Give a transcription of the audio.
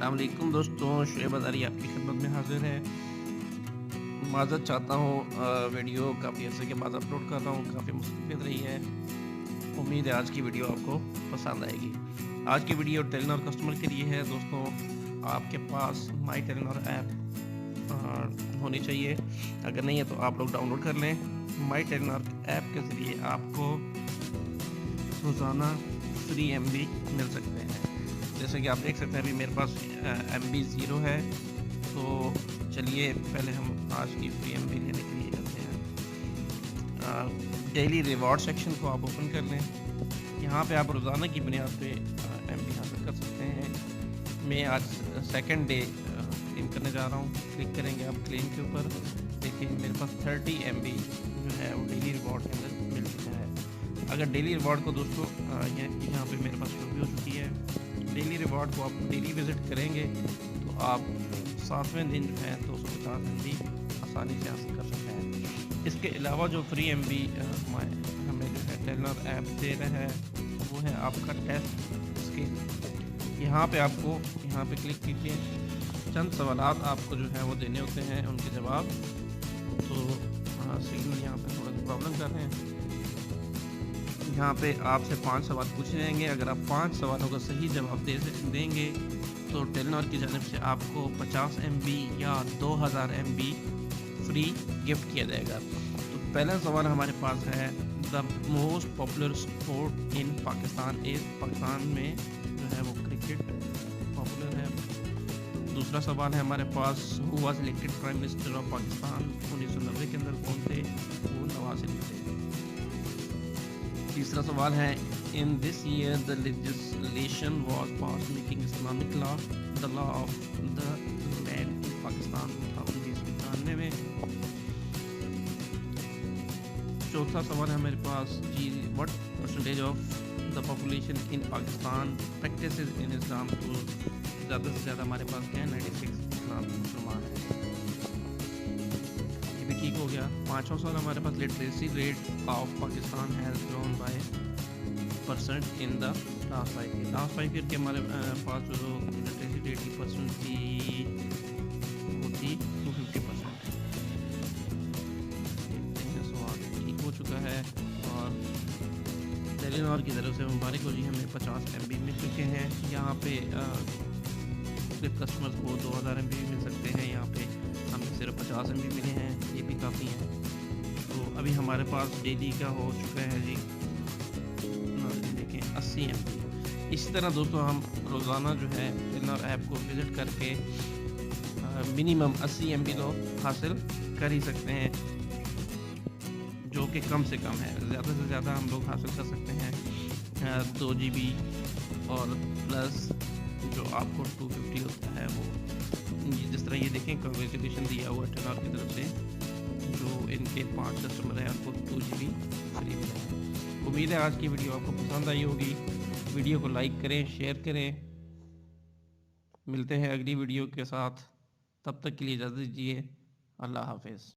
अस्सलाम वालेकुम दोस्तों, शुएब अज़हरी आपकी खिदमत में हाज़िर है। माज़रत चाहता हूँ, वीडियो काफ़ी अर्से के बाद अपलोड कर रहा हूँ, काफ़ी मुस्तफ़िद रही है। उम्मीद है आज की वीडियो आपको पसंद आएगी। आज की वीडियो टेलीनॉर कस्टमर के लिए है दोस्तों। आपके पास माई टेलीनॉर ऐप होनी चाहिए। अगर नहीं है तो आप लोग डाउनलोड कर लें। माई टेलीनॉर ऐप के ज़रिए आपको रोज़ाना फ्री एमबी मिल सकते हैं। जैसे कि आप देख सकते हैं अभी मेरे पास एमबी 0 है। तो चलिए पहले हम आज की फ्री एमबी लेने के लिए जाते हैं। डेली रिवॉर्ड सेक्शन को आप ओपन कर लें। यहाँ पे आप रोज़ाना की बुनियाद पे एमबी हासिल कर सकते हैं। मैं आज सेकंड डे क्लेम करने जा रहा हूँ। क्लिक करेंगे आप क्लेम के ऊपर, देखिए मेरे पास 30 एमबी जो है वो डेली रिवॉर्ड के अंदर मिल चुका है। अगर डेली रिवॉर्ड को दोस्तों यहाँ पे मेरे पास शो भी हो चुकी है। डेली रिवॉर्ड को आप डेली विज़िट करेंगे तो आप 7वें दिन जो है 250 एमबी आसानी से हासिल कर सकते हैं। इसके अलावा जो फ्री एमबी हमें जो है टेलीनॉर ऐप दे रहा है वो है आपका टेस्ट स्किल। यहाँ पे आपको यहाँ पे क्लिक कीजिए। चंद सवालात आपको जो है वो देने होते हैं, उनके जवाब। तो सिग्नल यहाँ पे थोड़ा सा प्रॉब्लम कर रहे हैं। यहाँ पे आपसे 5 सवाल पूछे जाएंगे। अगर आप 5 सवालों का सही जवाब देंगे तो टेलीनॉर की जानिब से आपको 50 एमबी या 2000 एमबी फ्री गिफ्ट किया जाएगा। तो पहला सवाल हमारे पास है, the most popular sport in Pakistan is. Pakistan में जो है वो क्रिकेट पॉपुलर है। दूसरा सवाल है हमारे पास, who was elected prime minister of Pakistan 1990 के अंदर कौन थे? वो नवाज शरीफ थे। तीसरा सवाल है, in this year the legislation was pass making Islamic law the law of the land in Pakistan 1991 में। चौथा सवाल है हमारे पास, जी what percentage of the population in Pakistan practices in Islam. तो ज़्यादा से ज़्यादा हमारे पास क्या है, 96 इस्लाम मुसलमान है। ये भी ठीक हो गया। पाँचवा सवाल हमारे पास, literacy rate of Pakistan has grown by percent in the last 5 year. Last 5 year के हमारे पास जो लिटरेसी रेट की परसेंट थी वो थी 250%। सवाल ठीक हो चुका है और टेलीनॉर की तरफ से मुबारक हो जी, हमें 50 एमबी मिल चुके हैं। यहाँ पे कस्टमर्स को 2000 एमबी भी मिल सकते हैं। यहाँ पे हमें सिर्फ 50 एमबी मिले हैं, ये भी काफ़ी हैं। तो अभी हमारे पास डेली का हो चुका है जी, देखें 80 एमबी। इसी तरह दोस्तों हम रोज़ाना जो है टेलीनॉर ऐप को विज़िट करके मिनिमम 80 एमबी तो हासिल कर ही सकते हैं, जो कि कम से कम है। ज़्यादा से ज़्यादा हम लोग हासिल कर सकते हैं 2 GB और प्लस जो आपको 250 होता है वो। जिस तरह ये देखें कॉन्ग्रेचुलेशन दिया हुआ टेलीनॉर की तरफ से, जो इनके 5 कस्टमर हैं उनको 2 GB फ्री मिला है। उम्मीद है आज की वीडियो आपको पसंद आई होगी। वीडियो को लाइक करें, शेयर करें। मिलते हैं अगली वीडियो के साथ, तब तक के लिए इजाज़त दीजिए। अल्लाह हाफ़िज़।